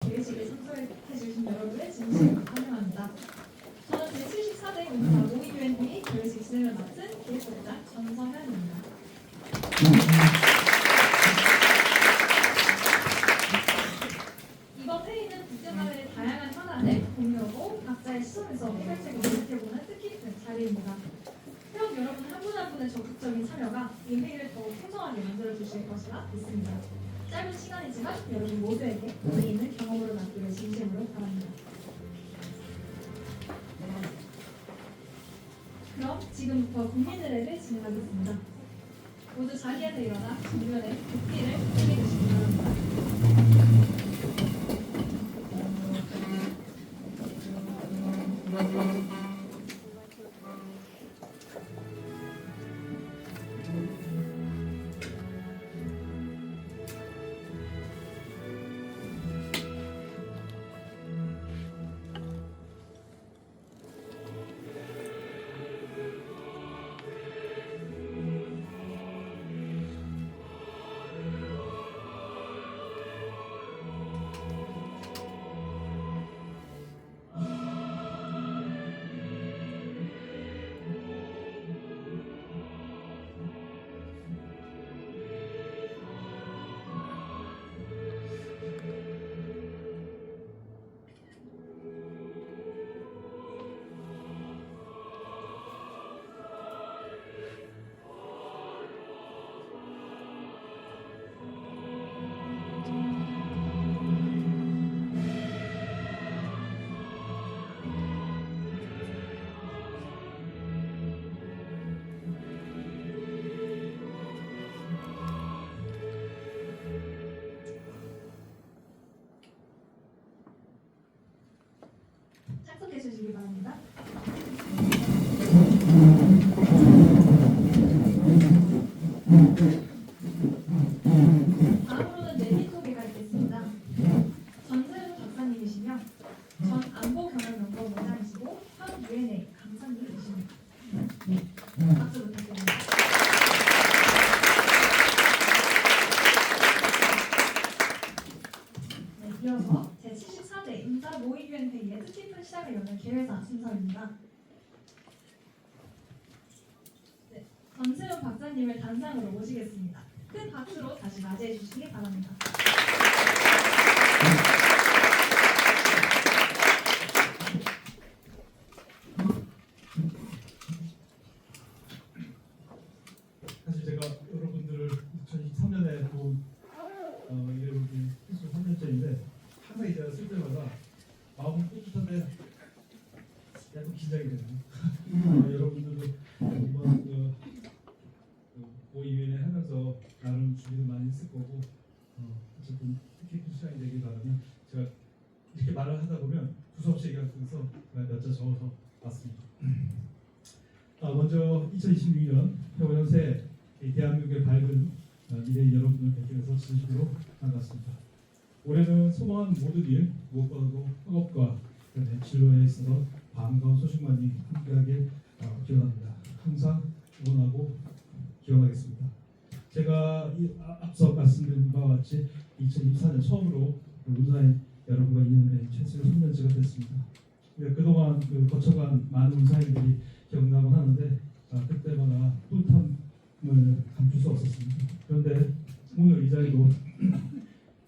기회식에 참석해주신 여러분을 진심으로 환영합니다. 저는 제74대 인사 모의교회회의 기회식 진행을 맡은 기획부장 전서현입니다. 이번 회의는 국제사회의 다양한 현안을 공유하고 각자의 시선에서 해결책을 모색해보는 뜻깊은 자리입니다. 회원 여러분 한 분 한 분의 적극적인 참여가 이 회의를 더욱 풍성하게 만들어주실 것이라 믿습니다. 짧은 시간이지만 여러분 모두에게 의미 있는 경험으로 남기를 진심으로 바랍니다. 그럼 지금부터 국민의례를 진행하겠습니다. 모두 자리에서 일어나 정면에 국기를 펴주시기 바랍니다. 착석해 주시기 바랍니다. 다음으로는 내비 소개가 있겠습니다. 전세훈 박사님이시며 전 안보경영연구원 원장이시고 현 UNA 강사님이십니다. 박수 부탁드립니다. 네, 이어서 제74대 인사 모의위원 회의의 뜻깊은 시작을 여는 개회사 순서입니다. 네, 전세훈 박사님을 단상으로 모시겠습니다. 큰 박수로 다시 맞이해 주시기 바랍니다. 사실 제가 여러분들을 2023년에 본 이렇게 필수 3년째인데 항상 제가 쓸 때마다 마음은 뿌듯한데 약간 긴장이 되네요. 여러분들도 이번 모의위원회 하면서 나름 준비를 많이 했을 거고 어쨌든 뜻깊은 시간이 되길 바라면 제가 이렇게 말을 하다 보면 두서없이 얘기할 거라서 몇 자 적어서 왔습니다. 먼저 2026년 효연세 대한민국의 밝은 미래인 여러분을 뵙게 돼서 진심으로 반갑습니다. 올해는 소망하는 모든 일 무엇보다도 학업과 진로에 있어서 반가운 소식만이 함께하길 기원합니다. 항상 응원하고 기원하겠습니다. 제가 앞서 말씀드린 바와 같이 2024년 처음으로 은사인 여러분과 인연의 최초의 3년째가 됐습니다. 그동안 거쳐간 많은 은사인들이 기억나곤 하는데 그때마다 뿌듯함을 감출 수 없었습니다. 그런데 오늘 이 자리도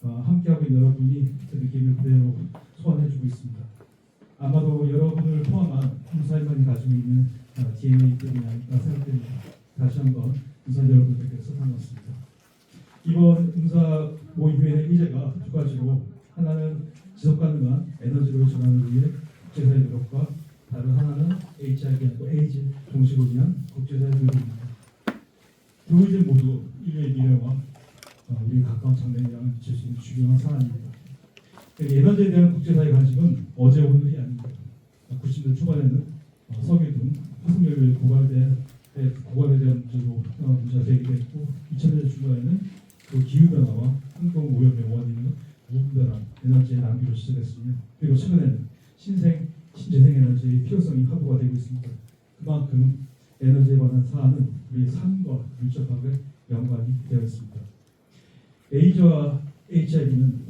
함께하고 있는 여러분이 그 느낌을 그대로 소환해주고 있습니다. 아마도 여러분을 포함한 은사인만이 가지고 있는 DNA들이 아닐까 생각됩니다. 다시 한번 은사 여러분들께서 반갑습니다. 이번 은사 모의회의 의제가 두 가지로 하나는 지속가능한 에너지로 전환을 위해 국제사회 노력과 다른 하나는 HIV 또 에이즈 동식을 위한 국제사회 노력입니다. 두 의제 모두 인류의 미래와 우리 가까운 장래에 영향을 미칠 수 있는 중요한 사안입니다. 에너지에 대한 국제사회 관심은 어제 오늘이 아닙니다. 90년 초반에는 석유 등 화석연료의 고갈에 대한 문제가 제기됐고 2000년대 중반에는 그 기후변화와 환경오염의 원인은 무분별한 에너지의 낭비로 시작했으며 그리고 최근에는 신재생 에너지의 필요성이 확보가 되고 있습니다. 그만큼 에너지에 관한 사안은 우리의 삶과 밀접하게 연관이 되어 있습니다. 에이즈와 HIV는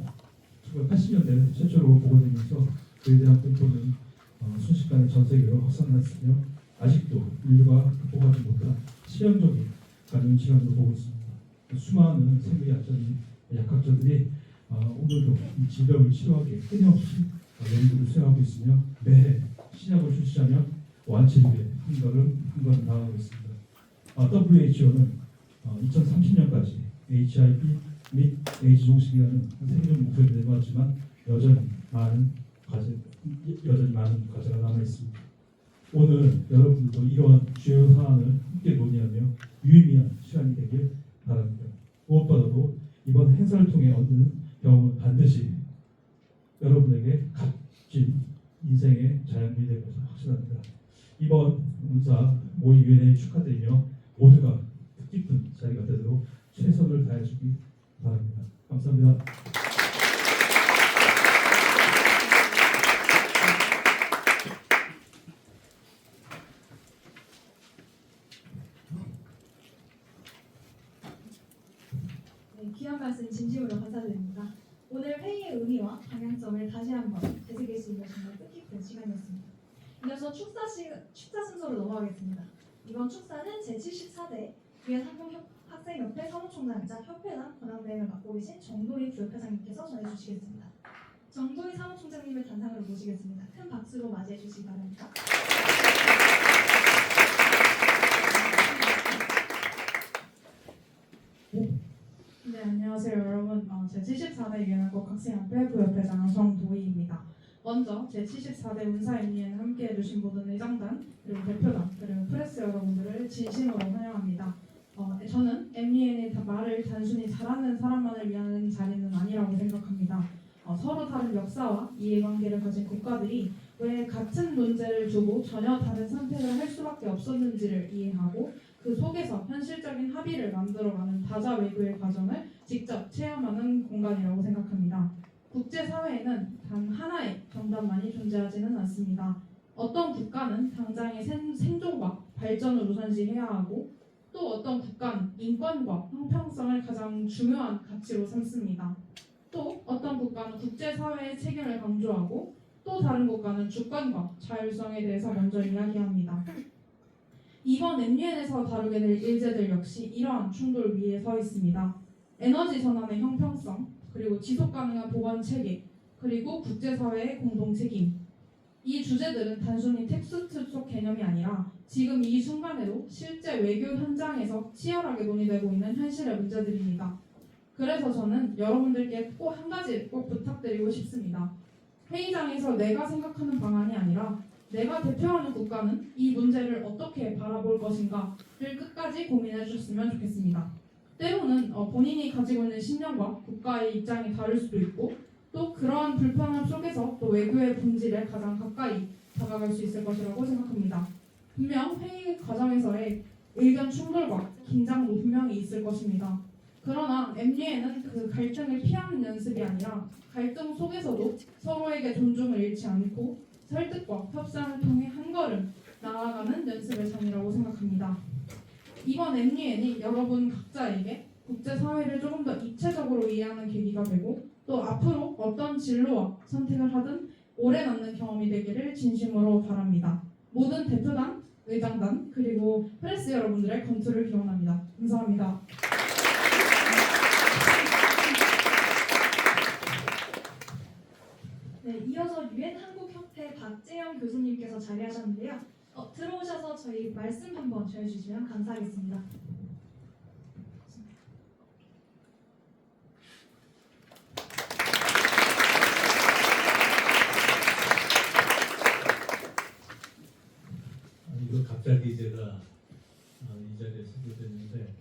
1980년대 최초로 보고되면서 그에 대한 공포는 순식간에 전 세계로 확산했으며 아직도 인류가 극복하지 못한 치명적인 감염 질환으로 보고 있습니다. 수많은 생물학자들이 약학자들이 오늘도 이 질병을 치료하기에 끊임없이 연구를 수행하고 있으며 매해 신약을 출시하며 완치를 한 걸음 나아가고 있습니다. WHO는 2030년까지 HIV 및 에이즈 종식이라는 세계적 목표를 내놓았지만 여전히 많은 과제가 남아 있습니다. 오늘 여러분들도 이러한 주요 사안을 함께 논의하며 유의미한 시간이 되길 바랍니다. 무엇보다도 이번 행사를 통해 얻는 경험은 반드시 여러분에게 값진 인생의 자양분이 될 것을 확신합니다. 이번 운사 모의위원회에 축하드리며 모두가 뜻깊은 자리가 되도록 최선을 다해주기 바랍니다. 감사합니다. 네, 귀한 말씀 진심으로 감사드립니다. 오늘 회의의 의미와 방향점을 다시 한번 되새길 수 있는 정말 뜻깊은 시간이었습니다. 이어서 축사 순서로 넘어가겠습니다. 이번 축사는 제74대 위안 한국학생협회 사무총장이자 협회장 권한대행을 맡고 계신 정도희 부협회장님께서 전해주시겠습니다. 정도희 사무총장님을 단상으로 모시겠습니다. 큰 박수로 맞이해 주시기 바랍니다. 네, 안녕하세요 여러분. 제74대 위안한국학생협회 부협회장 정도희입니다. 먼저 제74대 운사임리에 함께해 주신 모든 의장단, 그리고 대표단, 그리고 프레스 여러분들을 진심으로 환영합니다. 저는 MUN의 말을 단순히 잘하는 사람만을 위한 자리는 아니라고 생각합니다. 서로 다른 역사와 이해관계를 가진 국가들이 왜 같은 문제를 두고 전혀 다른 선택을 할 수밖에 없었는지를 이해하고 그 속에서 현실적인 합의를 만들어가는 다자 외교의 과정을 직접 체험하는 공간이라고 생각합니다. 국제사회에는 단 하나의 정답만이 존재하지는 않습니다. 어떤 국가는 당장의 생존과 발전을 우선시해야 하고 또 어떤 국가는 인권과 형평성을 가장 중요한 가치로 삼습니다. 또 어떤 국가는 국제사회의 책임을 강조하고 또 다른 국가는 주권과 자율성에 대해서 먼저 이야기합니다. 이번 MUN에서 다루게 될 일제들 역시 이러한 충돌 위에 서 있습니다. 에너지 전환의 형평성, 그리고 지속가능한 보건 체계, 그리고 국제사회의 공동 책임. 이 주제들은 단순히 텍스트 속 개념이 아니라 지금 이 순간에도 실제 외교 현장에서 치열하게 논의되고 있는 현실의 문제들입니다. 그래서 저는 여러분들께 꼭 한 가지 꼭 부탁드리고 싶습니다. 회의장에서 내가 생각하는 방안이 아니라 내가 대표하는 국가는 이 문제를 어떻게 바라볼 것인가를 끝까지 고민해 주셨으면 좋겠습니다. 때로는 본인이 가지고 있는 신념과 국가의 입장이 다를 수도 있고 또 그러한 불편함 속에서 또 외교의 본질에 가장 가까이 다가갈 수 있을 것이라고 생각합니다. 분명 회의 과정에서의 의견 충돌과 긴장도 분명히 있을 것입니다. 그러나 MUN은 그 갈등을 피하는 연습이 아니라 갈등 속에서도 서로에게 존중을 잃지 않고 설득과 협상을 통해 한 걸음 나아가는 연습의 장이라고 생각합니다. 이번 MUN이 여러분 각자에게 국제사회를 조금 더 입체적으로 이해하는 계기가 되고 또 앞으로 어떤 진로와 선택을 하든 오래 남는 경험이 되기를 진심으로 바랍니다. 모든 대표단, 의장단, 그리고 프레스 여러분들의 건투를 기원합니다. 감사합니다. 네, 이어서 유엔 한국협회 박재영 교수님께서 자리하셨는데요. 들어오셔서 저희 말씀 한번 전해주시면 감사하겠습니다. 이거 갑자기 제가 이 자리에 서게 됐는데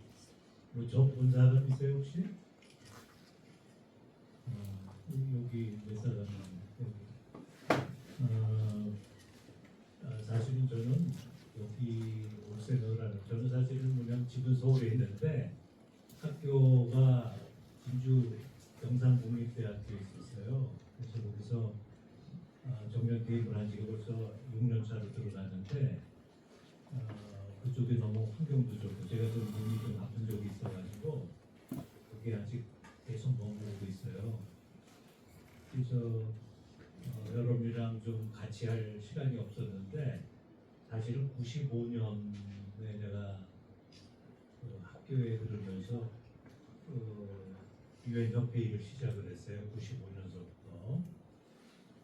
저 본 사람이세요 혹시? 여기 몇 사람이에요? 사실은 저는 여기 올 생각을 저는 사실은 그냥 집은 서울에 있는데 학교가 진주 경상국립대학교에 있었어요. 그래서 거기서 정년 개입을 한 지가 벌써 6년 차로 들어갔는데 그쪽에 너무 환경도 좋고 제가 좀 몸이 좀 아픈 적이 있어가지고 거기 아직 계속 머무르고 있어요. 그래서 여러분이랑 좀 같이 할 시간이 없었는데 사실은 95년에 내가 학교에 들으면서 유엔 협회 일을 시작을 했어요. 95년서부터.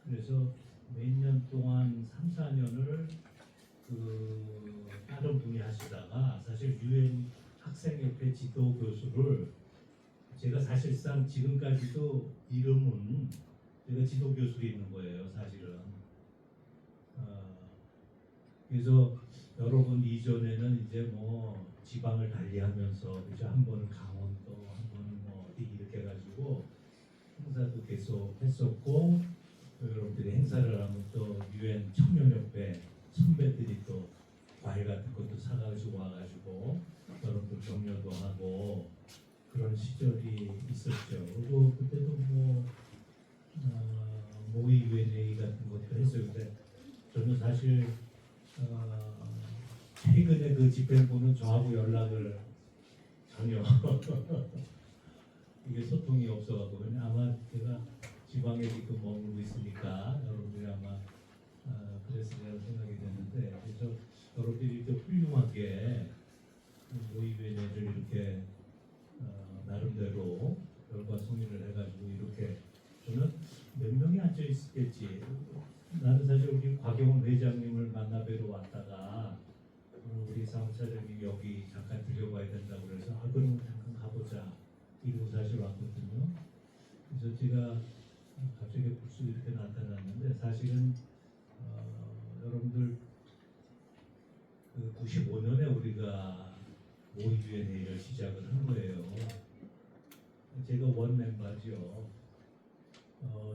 그래서 몇 년 동안 3, 4년을 다른 분이 하시다가 사실 유엔 학생협회 지도 교수를 제가 사실상 지금까지도 이름은 제가 지도 교수로 있는 거예요, 사실은. 그래서 여러분 이전에는 이제 뭐 지방을 달리하면서 그죠, 한 번은 강원도, 한 번은 뭐 어디 이렇게 해가지고 행사도 계속 했었고, 또 여러분들이 행사를 하면 또 유엔 청년협회 선배들이 또 과일 같은 것도 사가지고 와가지고 여러분들 격려도 하고 그런 시절이 있었죠. 그리고 그때도 뭐 모의 UNA 같은 것도 했어요. 근데 저는 사실 최근에 그 집행부는 저하고 연락을 전혀 이게 소통이 없어가지고 그냥 아마 제가 지방에 지금 머물고 있으니까 여러분들이 아마 그랬으리라고 생각이 되는데, 그래서 여러분들이 이렇게 훌륭하게 모의회를 이렇게 나름대로 결과성의를 해가지고 이렇게 저는 몇 명이 앉아 있었겠지. 나는 사실 우리 곽영훈 회장님을 만나 뵈러 왔다가 우리 사무차장이 여기 잠깐 들려봐야 된다고 그래서 그럼 잠깐 가보자 이러고 사실 왔거든요. 그래서 제가 갑자기 불쑥 이렇게 나타났는데 사실은 여러분들 그 95년에 우리가 모의유엔회의를 시작을 한 거예요. 제가 원 멤버죠.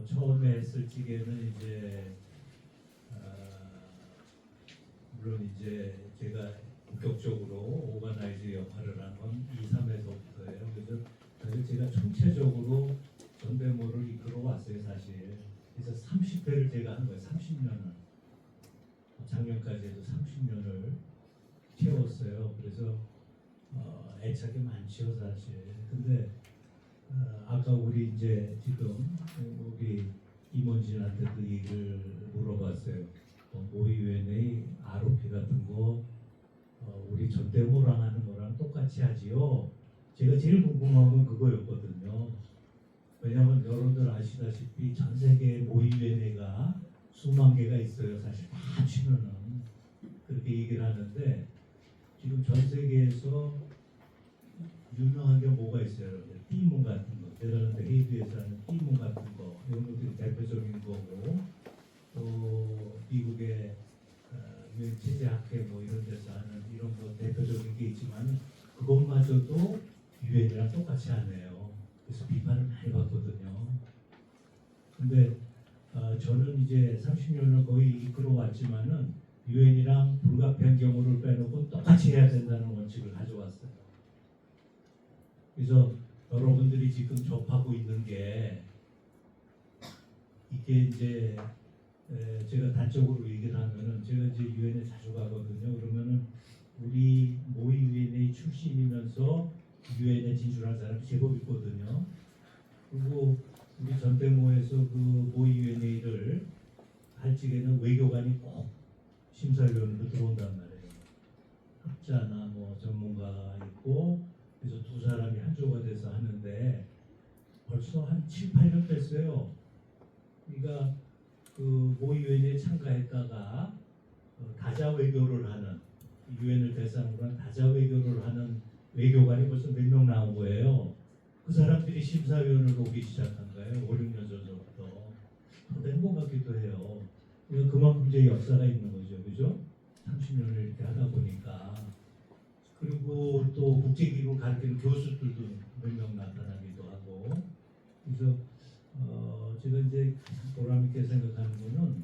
처음에 했을 적에는 이제 물론 이제 제가 본격적으로 오가나이즈 역할을 한 건 2, 3회서부터예요. 그래서 사실 제가 총체적으로 전대모를 이끌어 왔어요, 사실. 그래서 30회를 제가 한 거예요. 30년을. 작년까지 해도 30년을 채웠어요. 그래서 애착이 많지요, 사실. 근데 아까 우리 이제 지금 우리 임원진한테도 얘기를 물어봤어요. 모의위원회 ROP 같은 거 우리 전대모랑 하는 거랑 똑같이 하지요. 제가 제일 궁금한 건 그거였거든요. 왜냐하면 여러분들 아시다시피 전 세계 모의위원회가 수만 개가 있어요. 사실 다 합치면은 그렇게 얘기를 하는데 지금 전 세계에서 유명한 게 뭐가 있어요? 띠문 같은 거, 내가 헤이드에서 하는 띠문 같은 거, 이런 것들이 대표적인 거고, 또 미국의 유엔 체제 학회 뭐 이런 데서 하는 이런 거 대표적인 게 있지만 그것마저도 유엔이랑 똑같이 하네요. 그래서 비판을 많이 받거든요. 근데 저는 이제 30년을 거의 이끌어왔지만은 유엔이랑 불가피한 경우를 빼놓고 똑같이 해야 된다는 원칙을 가져왔어요. 그래서 여러분들이 지금 접하고 있는 게 이게 이제 제가 단적으로 얘기를 하면은 제가 이제 유엔에 자주 가거든요. 그러면은 우리 모의 유엔의 출신이면서 유엔에 진출한 사람이 제법 있거든요. 그리고 우리 전대모에서 그 모의 유엔회의를 할 적에는 외교관이 꼭 심사위원으로 들어온단 말이에요. 학자나 뭐 전문가가 있고 그래서 두 사람이 한 조가 돼서 하는데 벌써 한 7, 8년 됐어요. 그러니까 그 모의유엔에 참가했다가 다자 외교를 하는 유엔을 대상으로 한 다자 외교를 하는 외교관이 벌써 몇 명 나온 거예요. 그 사람들이 심사위원으로 오기 시작한 거예요. 5, 6년 전부터. 더 된 것 같기도 해요. 그만큼 이제 역사가 있는 거죠. 그죠? 30년을 이렇게 하다 보니까. 그리고 또 국제기구 가르치는 교수들도 몇 명 나타나기도 하고. 그래서 제가 이제 보람 있게 생각하는 거는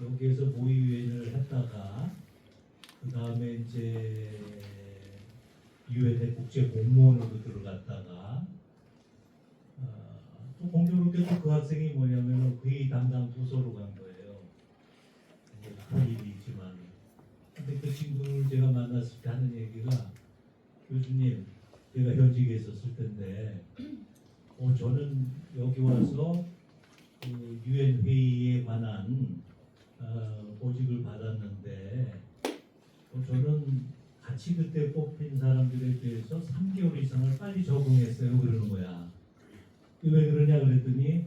여기에서 모의유엔을 했다가 그 다음에 이제 유엔의 국제 공무원으로 들어갔다가 또 공교롭게도 그 학생이 뭐냐면 회의 담당 부서로 간 거예요. 할 일이 있지만 근데 그 친구를 제가 만났을 때 하는 얘기가 교수님 제가 현직에 있었을 텐데 저는 여기 와서 그 유엔 회의에 관한 보직을 받았는데 저는 같이 그때 뽑힌 사람들에 비해서 3개월 이상을 빨리 적응했어요 그러는 거야. 왜 그러냐 그랬더니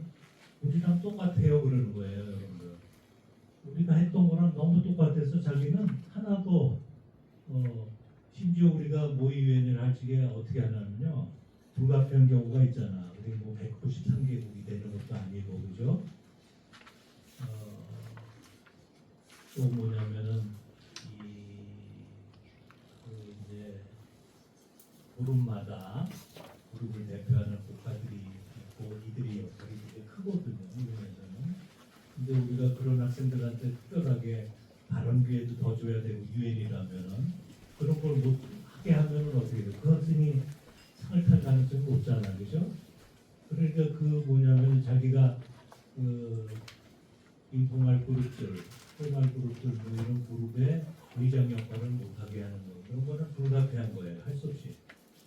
우리랑 똑같아요 그러는 거예요 여러분들. 우리가 했던 거랑 너무 똑같아서 자기는 하나도 심지어 우리가 모의위원회를 할 적에 어떻게 하냐면요 불가피한 경우가 있잖아. 우리 뭐 193개국이 되는 것도 아니고 그죠? 또 뭐냐면은 그 이제 그룹마다 그룹을 대표하는 국가들이 있고 이들이 역할이 되게 크거든요. 유엔에서는. 근데 우리가 그런 학생들한테 특별하게 발언 기회도 더 줘야 되고 유엔이라면은 그런 걸 못 하게 하면은 어떻게 돼? 그 학생이 상을 탈 가능성이 높잖아, 그죠? 그러니까 그 뭐냐면 자기가 그 인포말 그룹들, 포말 그룹들 뭐 이런 그룹의 의장 역할을 못하게 하는 거 그런 거는 불가피한 거예요. 할 수 없이.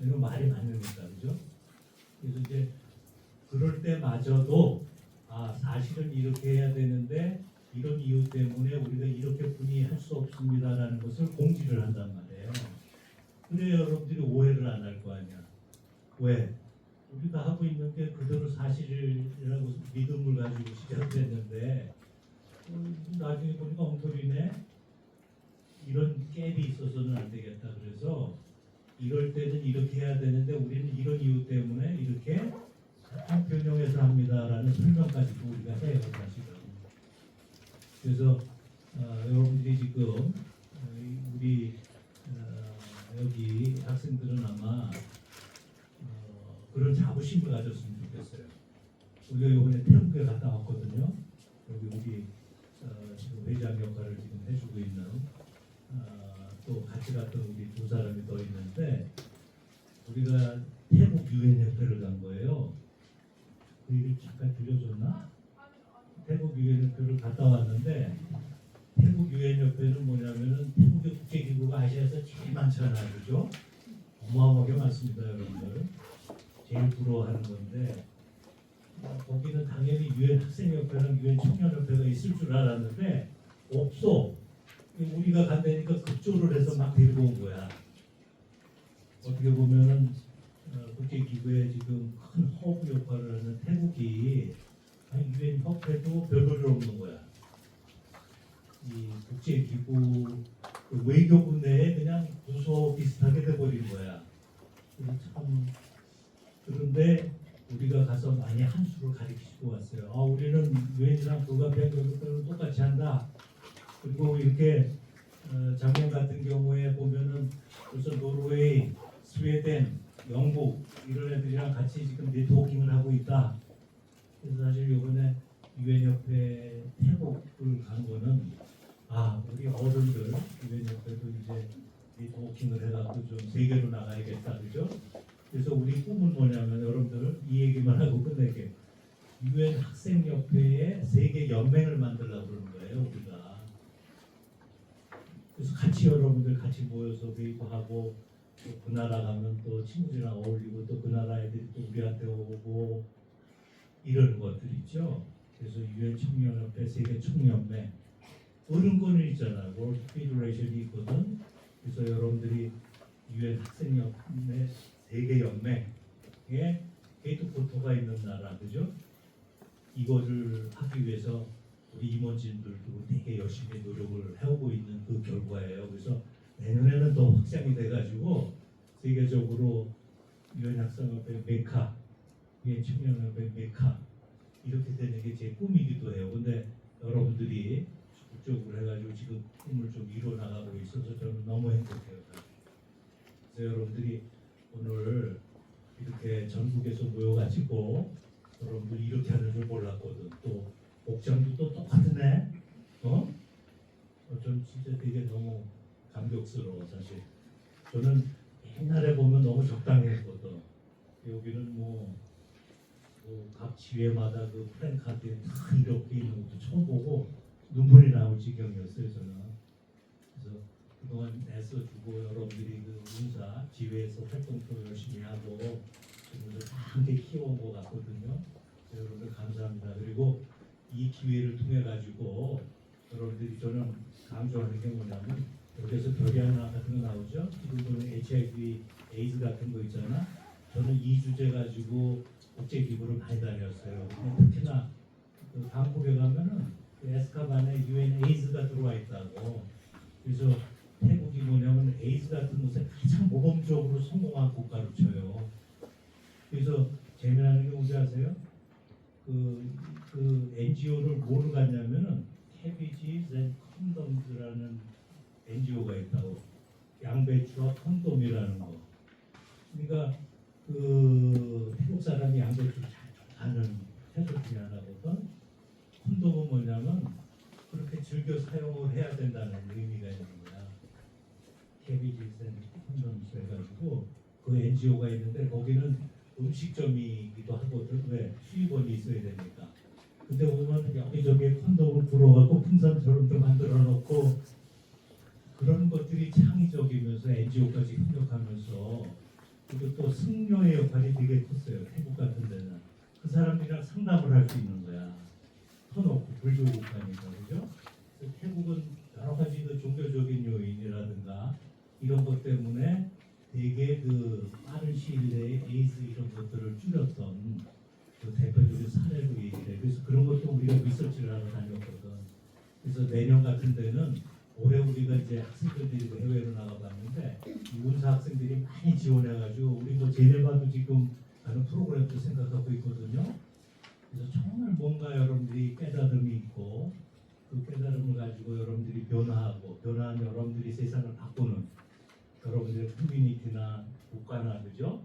이런 말이 많으니까, 그죠? 그래서 이제 그럴 때마저도 사실은 이렇게 해야 되는데 이런 이유 때문에 우리가 이렇게 분위할 수 없습니다라는 것을 공지를 한단 말이에요. 그래야 여러분들이 오해를 안 할 거 아니야. 왜? 우리가 하고 있는 게 그대로 사실이라고 믿음을 가지고 시작됐는데 나중에 보니까 엉터리네. 이런 갭이 있어서는 안 되겠다. 그래서 이럴 때는 이렇게 해야 되는데 우리는 이런 이유 때문에 이렇게 변형해서 합니다라는 설명까지도 우리가 해요 사실은. 그래서 여러분들이 지금 우리 여기 학생들은 아마 그런 자부심을 가졌으면 좋겠어요. 우리가 이번에 태국에 갔다 왔거든요. 여기 우리 지금 회장 역할을 지금 해주고 있는 또 같이 갔던 우리 두 사람이 더 있는데 우리가 태국 유엔 협회를 간 거예요. 그 얘기를 잠깐 들려줬나? 태국 유엔 협회를 갔다 왔는데 태국 유엔 협회는 뭐냐면은 태국의 국제기구가 아시아에서 제일 많잖아요, 그죠? 어마어마하게 많습니다, 여러분들. 제일 부러워하는 건데 거기는 당연히 유엔 학생협회랑 유엔 청년협회가 있을 줄 알았는데 없어. 우리가 간다니까 급조를 해서 막 데리고 온 거야. 어떻게 보면은 국제기구에 지금 큰 허브 역할을 하는 태국이 유엔 협회도 별볼일 없는 거야. 이 국제기구 그 외교부 내에 그냥 부서 비슷하게 돼버린 거야. 그래서 참 그런데 우리가 가서 많이 한 수를 가르치고 왔어요. 우리는 유엔이랑 불가피한 것들을 똑같이 한다. 그리고 이렇게 작년 같은 경우에 보면은 벌써 노르웨이, 스웨덴, 영국 이런 애들이랑 같이 지금 네트워킹을 하고 있다. 그래서 사실 이번에 유엔협회 태국을 간 거는 우리 어른들 유엔협회도 이제 네트워킹을 해갖고 좀 세계로 나가야겠다, 그죠? 그래서 우리 꿈은 뭐냐면 여러분들 이 얘기만 하고 끝낼게요. 유엔 학생협회의 세계 연맹을 만들려고 그러는 거예요, 우리가. 그래서 같이 여러분들 같이 모여서 회의도 하고 또 그 나라 가면 또 친구들이랑 어울리고 또 그 나라 애들이 또 우리한테 오고 이런 것들 있죠. 그래서 유엔 청년협회, 세계 청년회 어른권이 있잖아요. 월드 페더레이션이 있거든. 그래서 여러분들이 유엔 학생연맹 세계 연맹에 게이트 포토가 있는 나라, 그죠? 이거를 하기 위해서 우리 임원진들도 되게 열심히 노력을 해오고 있는 그 결과예요. 그래서 내년에는 더 확장이 돼가지고 세계적으로 유엔 학생협회 메카, 유엔 청년협회 메카 이렇게 되는 게 제 꿈이기도 해요. 근데 여러분들이 적극적으로 해가지고 지금 꿈을 좀 이뤄 나가고 있어서 저는 너무 행복해요. 그래서 여러분들이 오늘 이렇게 전국에서 모여가지고 여러분들이 이렇게 하는 줄 몰랐거든. 또 복장도 또 똑같네. 전 진짜 되게 너무 감격스러워 사실. 저는 옛날에 보면 너무 적당히 했거든. 여기는 각 지회마다 그 플랜카드에 다 이렇게 있는 것도 처음 보고 눈물이 나올 지경이었어요 저는. 그래서 그동안 애써주고 여러분들이 그 운사 지회에서 활동도 열심히 하고 여러분들 다 함께 키워온 것 같거든요. 여러분들 감사합니다. 그리고 이 기회를 통해 가지고 여러분들이 저는 강조하는 게 뭐냐면 여기서 결의안 같은 거 나오죠. 지금 보는 HIV, 에이즈 같은 거 있잖아. 저는 이 주제 가지고 국제 기구를 많이 다녔어요. 특히나 그 한국에 가면은 그 에스카반에 UN 에이즈가 들어와 있다고. 그래서 태국이 뭐냐면 에이즈 같은 것에 가장 모범적으로 성공한 국가로 쳐요. 그래서 재미나는 게 뭔지 아세요? 그 NGO를 뭐로 갔냐면은 캐비지즈 앤 컨돔즈라는 NGO가 있다고. 양배추와 컨돔이라는 거. 그러니까 그 태국 사람이 양배추를 잘 좋아하는 태도 중에 하나거든. 컨돔은 뭐냐면 그렇게 즐겨 사용을 해야 된다는 의미가 있는 거야. 캐비지즈 앤 컨돔즈 해가지고 그 NGO가 있는데 거기는 음식점이기도 하거든. 왜? 수입원이 있어야 되니까. 근데 보면 여기저기 컨돔을 불어갖고 풍선처럼 좀 만들어 놓고 그런 것들이 창의적이면서 NGO까지 협력하면서 그리고 또 승려의 역할이 되게 컸어요. 태국 같은 데는. 그 사람들이랑 상담을 할 수 있는 거야. 터놓고 불교 국가니까. 그죠? 그래서 태국은 여러 가지 그 종교적인 요인이라든가 이런 것 때문에 되게 그 빠른 시일 내에 에이즈 이런 것들을 줄였던 그 대표적인 사례로 얘기해. 그래서 그런 것도 우리가 리서치를 하러 다녔거든. 그래서 내년 같은 데는 올해 우리가 이제 학생들이 해외로 나가봤는데 이 운사 학생들이 많이 지원해가지고 우리 뭐 제네바도 지금 하는 프로그램도 생각하고 있거든요. 그래서 정말 뭔가 여러분들이 깨달음이 있고 그 깨달음을 가지고 여러분들이 변화하고 변화한 여러분들이 세상을 바꾸는 여러분들의 커뮤니티나 국가나 그죠?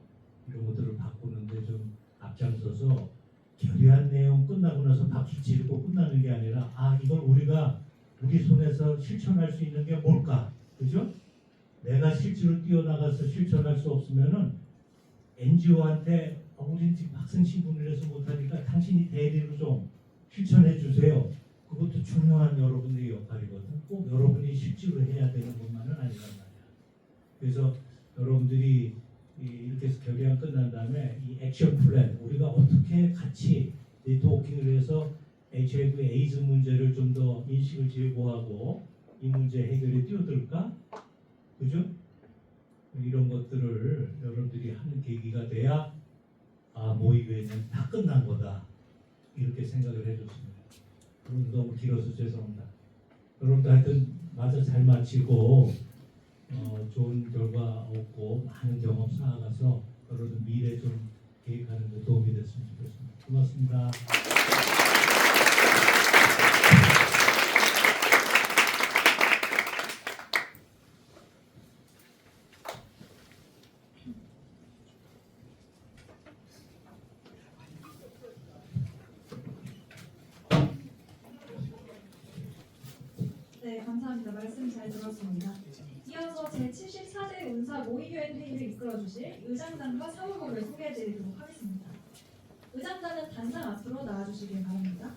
이런 것들을 바꾸는데 좀 앞장서서 결의안 내용 끝나고 나서 박수 치고 끝나는 게 아니라 이걸 우리가 우리 손에서 실천할 수 있는 게 뭘까? 그죠? 내가 실제로 뛰어나가서 실천할 수 없으면은 NGO한테 우린 지금 학생 신분이라서 못하니까 당신이 대리로 좀 실천해 주세요. 그것도 중요한 여러분들의 역할이거든. 꼭 여러분이 실제로 해야 되는 것만은 아니란 말이야. 그래서 여러분들이 이렇게 해서 결의안 끝난 다음에 이 액션 플랜 우리가 어떻게 같이 네트워킹을 해서 HIV 에이즈 문제를 좀 더 인식을 제고하고 이 문제 해결에 뛰어들까? 그죠? 이런 것들을 여러분들이 하는 계기가 돼야 모의회는 다 끝난 거다 이렇게 생각을 해줬습니다. 그럼 너무 길어서 죄송합니다. 여러분들 하여튼 마저 잘 마치고 좋은 결과 얻고 많은 경험 쌓아가서 여러분 미래 좀 계획하는 데 도움이 됐으면 좋겠습니다. 고맙습니다. 네, 감사합니다. 말씀 잘 들었습니다. 이어서 제74대 운사 모의교회 회의를 이끌어주실 의장단과 사무국을 소개해드리도록 하겠습니다. 의장단은 단상 앞으로 나와주시길 바랍니다.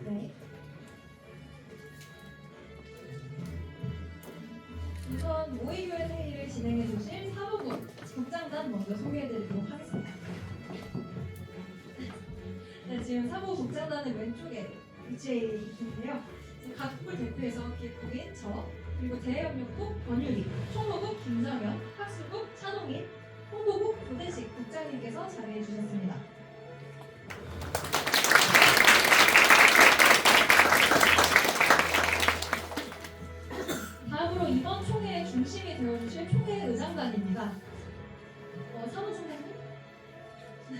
네. 우선 모의교회 회의를 진행해 주실 사무국 국장단 먼저 소개해드리도록 하겠습니다. 네, 지금 사무국 국장단의 왼쪽에 위치해 있는데요. 각국을 대표해서 기획국인 저, 그리고 대외협력국 권유리, 총무국 김정현, 학수국 차동인, 홍보국 조대식 국장님께서 자리해 주셨습니다. 다음으로 이번 총회의 중심이 되어주실 총회 의장단입니다. 사무총장님? 네,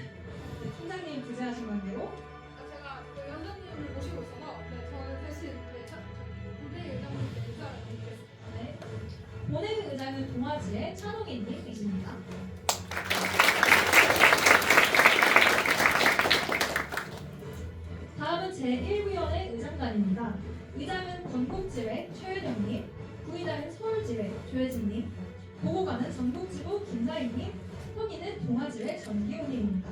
총장님 부재하신 관계로 제가 그 위원장님을 모시고 있어서 저는 대신 본회의 의장님께 인사를 드리겠습니다. 네. 본회의 의장은 동아지의 차동인님이십니다. 다음은 제1위원회 의장단입니다. 의장은 건국지회 최윤영님, 부의장인 서울지회 조혜진님, 보고관은 전국지부 김사희님, 혁인은 동아지회 전기훈님입니다.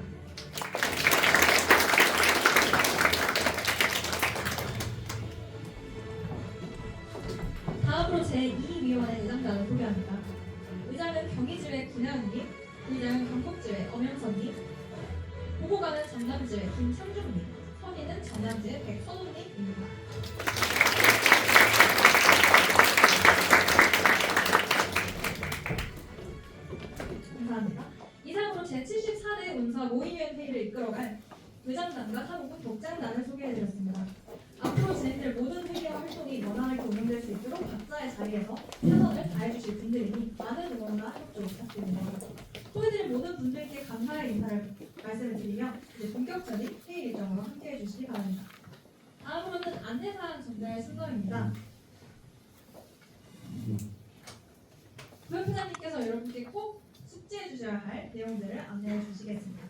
다음으로 제2위원회 의장단을 소개합니다. 의장은 경희지회 김나은님, 부의장은 경북지회 엄영선님, 보고관은 전남지회 김창중님, 선임은 전남지회 백선우님입니다. 감사합니다. 이상으로 제74대 운사 모의위원 회의를 이끌어갈 의장단과 사무국 독장단을 소개해드렸습니다. 앞으로 진행될 모든 회의와 활동이 원활하게 운영될 수 있도록 각자의 자리에서 최선을 다해주실 분들이니 많은 응원과 협조 부탁드립니다. 소개드린 모든 분들께 감사의 인사를 말씀을 드리며 이제 본격적인 회의 일정으로 함께해 주시기 바랍니다. 다음으로는 안내사항 전달 순서입니다. 부협회장님께서 여러분께 꼭 숙지해 주셔야 할 내용들을 안내해 주시겠습니다.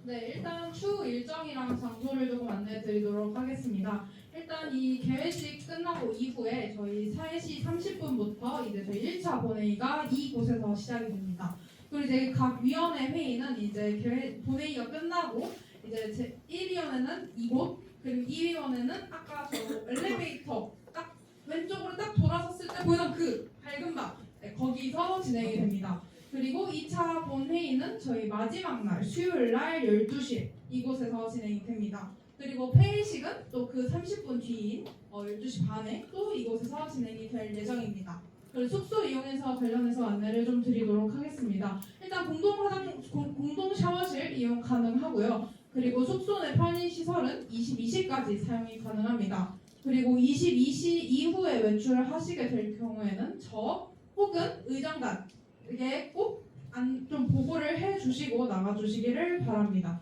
네, 일단 추후 일정이랑 장소를 조금 안내해 드리도록 하겠습니다. 일단 이 개회식 끝나고 이후에 저희 3시 30분부터 이제 저희 1차 본회의가 이곳에서 시작이 됩니다. 그리고 이제 각 위원회 회의는 이제 본회의가 끝나고 이제 제 1위원회는 이곳, 그리고 2위원회는 아까 저 엘리베이터 딱 왼쪽으로 딱 돌아섰을 때 보이던 그 밝은 방, 네, 거기서 진행이 됩니다. 그리고 2차 본회의는 저희 마지막 날 수요일 날 12시 이곳에서 진행이 됩니다. 그리고 폐회식은 또 그 30분 뒤인 12시 반에 또 이곳에서 진행이 될 예정입니다. 그리고 숙소 이용해서 관련해서 안내를 좀 드리도록 하겠습니다. 일단 공동 샤워실 이용 가능하고요. 그리고 숙소 내 편의 시설은 22시까지 사용이 가능합니다. 그리고 22시 이후에 외출을 하시게 될 경우에는 저 혹은 의장단에게 꼭 좀 보고를 해주시고 나가주시기를 바랍니다.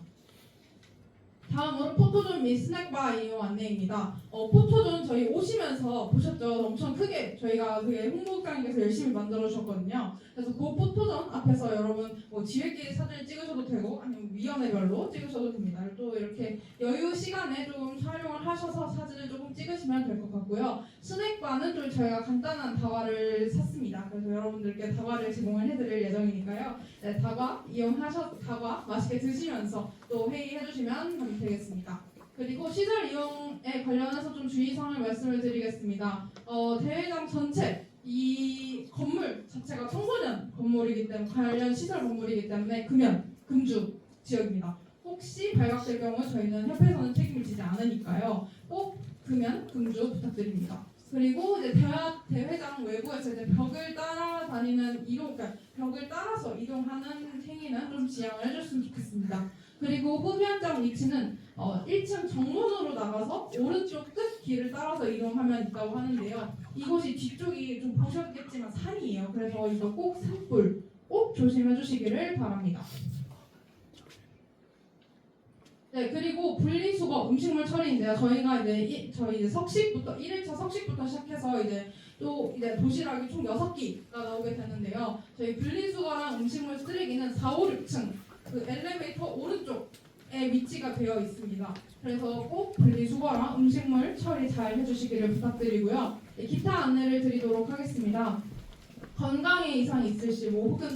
다음으로 포토존 및 스낵바 이용 안내입니다. 포토존 저희 오시면서 보셨죠? 엄청 크게 저희가 되게 홍보국장님께서 열심히 만들어 주셨거든요. 그래서 그 포토존 앞에서 여러분 뭐 지회끼리 사진을 찍으셔도 되고 아니면 위원회별로 찍으셔도 됩니다. 또 이렇게 여유 시간에 좀 촬영을 하셔서 사진을 조금 찍으시면 될 것 같고요. 스낵바는 좀 저희가 간단한 다과를 샀습니다. 그래서 여러분들께 다과를 제공을 해드릴 예정이니까요. 네, 다과 맛있게 드시면서 또 회의해 주시면 되겠습니다. 그리고 시설 이용에 관련해서 좀 주의사항을 말씀을 드리겠습니다. 대회장 전체 이 건물 자체가 청소년 건물이기 때문에 관련 시설 건물이기 때문에 금주 지역입니다. 혹시 발각될 경우 저희는 협회에서는 책임을 지지 않으니까요. 꼭 금주 부탁드립니다. 그리고 이제 대회장 외부에서 이제 벽을 따라다니는 그러니까 벽을 따라서 이동하는 행위는 좀 지양을 해줬으면 좋겠습니다. 그리고 후면장 위치는 1층 정문으로 나가서 오른쪽 끝 길을 따라서 이동하면 있다고 하는데요. 이곳이 뒤쪽이 좀 보셨겠지만 산이에요. 그래서 이거 꼭 산불 꼭 조심해 주시기를 바랍니다. 네, 그리고 분리수거 음식물 처리인데요. 저희가 저희 석식부터 1일차 석식부터 시작해서 또 도시락이 총 6끼가 나오게 되는데요. 저희 분리수거랑 음식물 쓰레기는 4, 5, 6층 그 엘리베이터 오른쪽에 위치가 되어 있습니다. 그래서 꼭 분리수거랑 음식물 처리 잘 해주시기를 부탁드리고요. 네, 기타 안내를 드리도록 하겠습니다. 건강에 이상이 있으시 혹은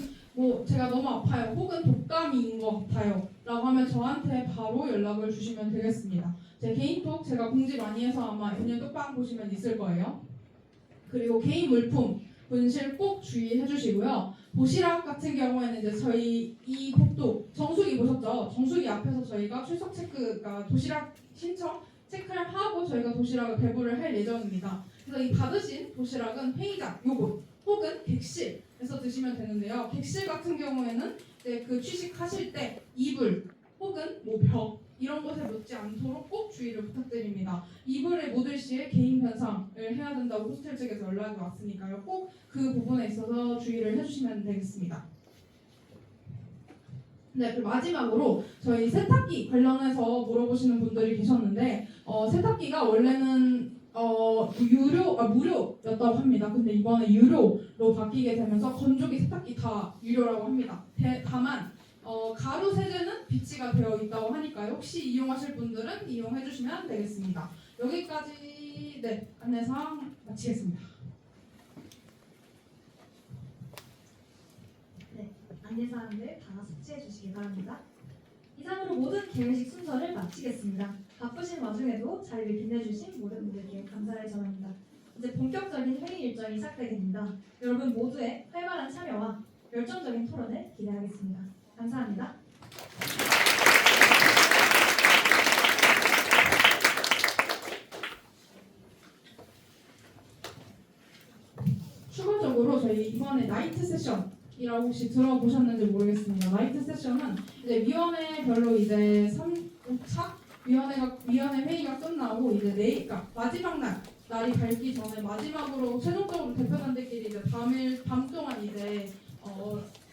제가 너무 아파요 혹은 독감인 것 같아요 라고 하면 저한테 바로 연락을 주시면 되겠습니다. 제 개인톡 제가 공지 많이 해서 아마 오늘 톡방 보시면 있을 거예요. 그리고 개인 물품 분실 꼭 주의해 주시고요. 도시락 같은 경우에는 이제 저희 이 복도 정수기 보셨죠? 정수기 앞에서 저희가 출석 체크가 도시락 신청 체크를 하고 저희가 도시락을 배부를 할 예정입니다. 그래서 이 받으신 도시락은 회의장 요곳 혹은 객실에서 드시면 되는데요. 객실 같은 경우에는 이제 그 취식하실 때 이불 혹은 벽 이런 곳에 놓지 않도록 꼭 주의를 부탁드립니다. 이불에 묻을 시에 개인 변상을 해야 된다고 호스텔 측에서 연락이 왔으니까요. 꼭 그 부분에 있어서 주의를 해주시면 되겠습니다. 네, 그리고 마지막으로 저희 세탁기 관련해서 물어보시는 분들이 계셨는데 세탁기가 원래는 무료였다고 합니다. 근데 이번에 유료로 바뀌게 되면서 건조기, 세탁기 다 유료라고 합니다. 다만 가로 세제는 비치가 되어 있다고 하니까요. 혹시 이용하실 분들은 이용해 주시면 되겠습니다. 여기까지 네, 안내사항 마치겠습니다. 안내사항들 다 숙지해 주시기 바랍니다. 이상으로 모든 개회식 순서를 마치겠습니다. 바쁘신 와중에도 자리를 빛내주신 모든 분들께 감사를 전합니다. 이제 본격적인 회의 일정이 시작되겠습니다. 여러분 모두의 활발한 참여와 열정적인 토론을 기대하겠습니다. 감사합니다. 추가적으로 저희 이번에 나이트 세션이라고 혹시 들어보셨는지 모르겠습니다. 나이트 세션은 이제 위원회별로 이제 5차 위원회 회의가 끝나고 이제 그러니까 마지막 날이 밝기 전에 마지막으로 최종적으로 대표단들끼리 이제 밤 동안 이제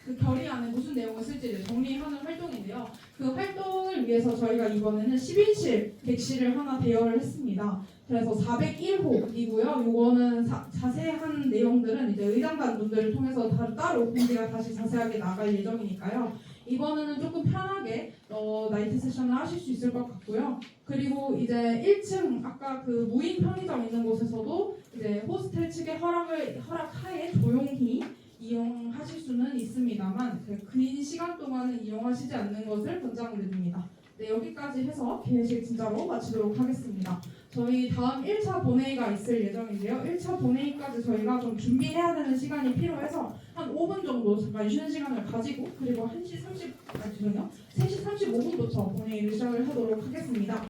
그 결의안에 무슨 내용을 쓸지 이제 정리하는 활동인데요. 그 활동을 위해서 저희가 이번에는 10인실 객실을 하나 대여를 했습니다. 그래서 401호이고요. 요거는 자세한 내용들은 이제 의장단 분들을 통해서 따로 공지가 다시 자세하게 나갈 예정이니까요. 이번에는 조금 편하게 나이트 세션을 하실 수 있을 것 같고요. 그리고 이제 1층 아까 그 무인 편의점 있는 곳에서도 이제 호스텔 측의 허락하에 조용히 이용하실 수는 있습니다만 긴 시간 동안은 이용하시지 않는 것을 권장드립니다. 네, 여기까지 해서 개회식 진짜로 마치도록 하겠습니다. 저희 다음 1차 본회의가 있을 예정인데요. 1차 본회의까지 저희가 좀 준비해야 되는 시간이 필요해서 한 5분 정도 잠깐 쉬는 시간을 가지고 그리고 3시 35분부터 본회의를 시작을 하도록 하겠습니다.